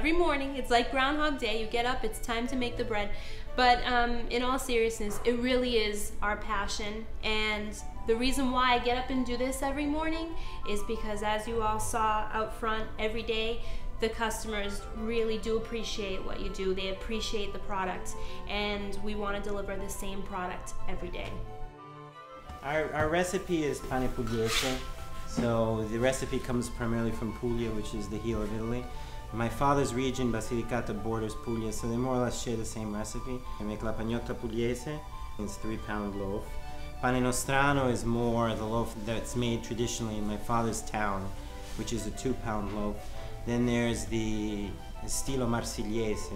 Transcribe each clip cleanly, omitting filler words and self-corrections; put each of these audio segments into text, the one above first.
every morning. It's like Groundhog Day. You get up, it's time to make the bread. But in all seriousness, it really is our passion. And the reason why I get up and do this every morning is because, as you all saw out front every day, the customers really do appreciate what you do. They appreciate the product, and we want to deliver the same product every day. Our recipe is pane pugliese. So the recipe comes primarily from Puglia, which is the heel of Italy. My father's region, Basilicata, borders Puglia, so they more or less share the same recipe. I make la pagnotta pugliese. It's a 3-pound loaf. Pane nostrano is more the loaf that's made traditionally in my father's town, which is a 2-pound loaf. Then there's the stilo marsigliese,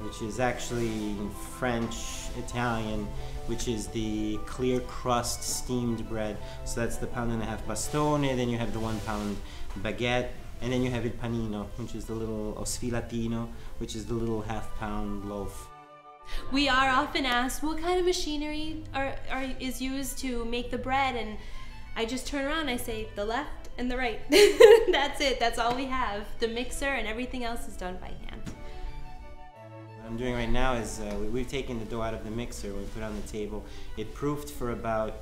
which is actually French, Italian, which is the clear crust steamed bread. So that's the 1.5-pound bastone, then you have the 1-pound baguette, and then you have il panino, which is the little, o sfilatino, which is the little 1/2-pound loaf. We are often asked what kind of machinery is used to make the bread, and I just turn around and I say the left and the right. That's it, that's all we have. The mixer and everything else is done by hand. What I'm doing right now is we've taken the dough out of the mixer, we put it on the table. It proofed for about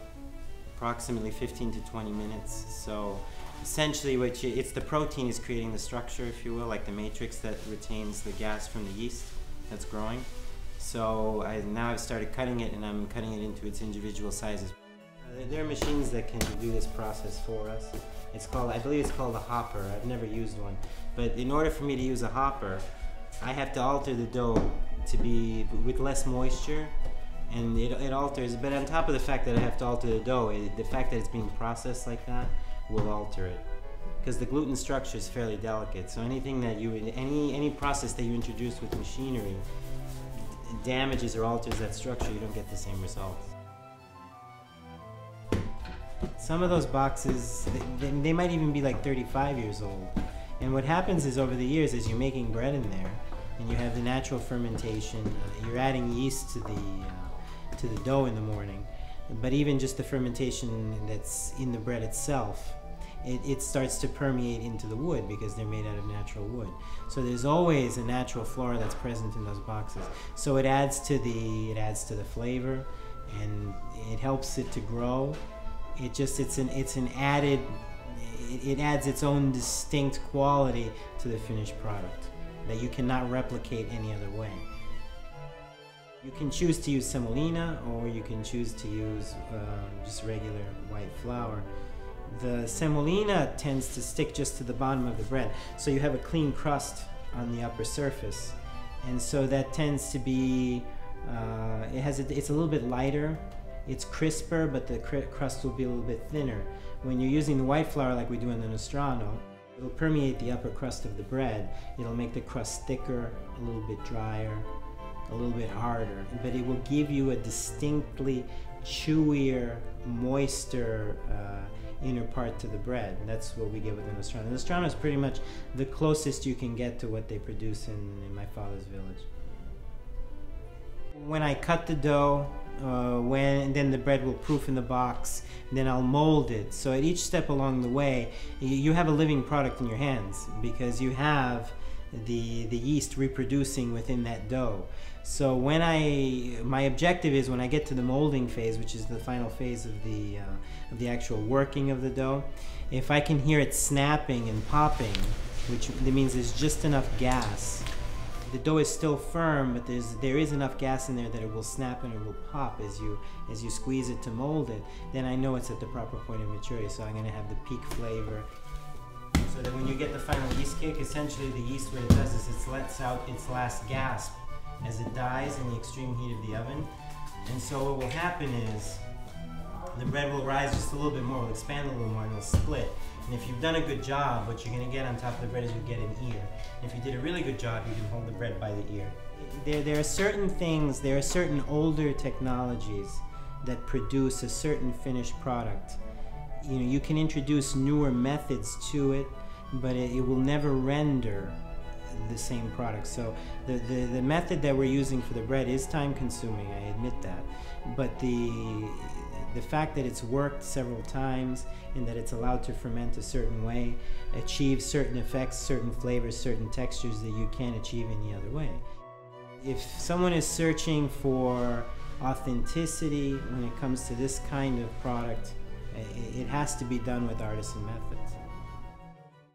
approximately 15 to 20 minutes. So essentially it's the protein is creating the structure, if you will, like the matrix that retains the gas from the yeast that's growing. So now I've started cutting it, and I'm cutting it into its individual sizes. There are machines that can do this process for us. It's called, I believe it's called a hopper. I've never used one. But in order for me to use a hopper, I have to alter the dough to be with less moisture, and it alters. But on top of the fact that I have to alter the dough, the fact that it's being processed like that will alter it. Because the gluten structure is fairly delicate. So anything that any process that you introduce with machinery damages or alters that structure, you don't get the same results. Some of those boxes, they might even be like 35 years old. And what happens is, over the years, as you're making bread in there, and you have the natural fermentation, you're adding yeast to the dough in the morning, but even just the fermentation that's in the bread itself, it starts to permeate into the wood because they're made out of natural wood. So there's always a natural flora that's present in those boxes. So it adds to the flavor, and it helps it to grow. It adds its own distinct quality to the finished product that you cannot replicate any other way. You can choose to use semolina, or you can choose to use just regular white flour. The semolina tends to stick just to the bottom of the bread, so you have a clean crust on the upper surface, and so that tends to be it's a little bit lighter, it's crisper, but the crust will be a little bit thinner. When you're using the white flour like we do in the nostrano, it'll permeate the upper crust of the bread. It'll make the crust thicker, a little bit drier, a little bit harder, but it will give you a distinctly chewier, moister inner part to the bread. That's what we get with the nostrano. The nostrano is pretty much the closest you can get to what they produce in my father's village. When I cut the dough, then the bread will proof in the box, then I'll mold it. So at each step along the way, you have a living product in your hands, because you have the yeast reproducing within that dough. So my objective is, when I get to the molding phase, which is the final phase of the actual working of the dough, if I can hear it snapping and popping, which means there's just enough gas. The dough is still firm, but there is enough gas in there that it will snap and it will pop as you squeeze it to mold it. Then I know it's at the proper point of maturity, so I'm going to have the peak flavor. So that when you get the final yeast kick, essentially the yeast, what it does is it lets out its last gasp as it dies in the extreme heat of the oven. And so what will happen is the bread will rise just a little bit more, will expand a little more, and it'll split. And if you've done a good job, what you're going to get on top of the bread is you get an ear. And if you did a really good job, you can hold the bread by the ear. There are certain things, there are certain older technologies that produce a certain finished product. You know, you can introduce newer methods to it, but it will never render the same product. So the method that we're using for the bread is time consuming, I admit that. But the the fact that it's worked several times and that it's allowed to ferment a certain way achieves certain effects, certain flavors, certain textures that you can't achieve any other way. If someone is searching for authenticity when it comes to this kind of product, it has to be done with artisan methods.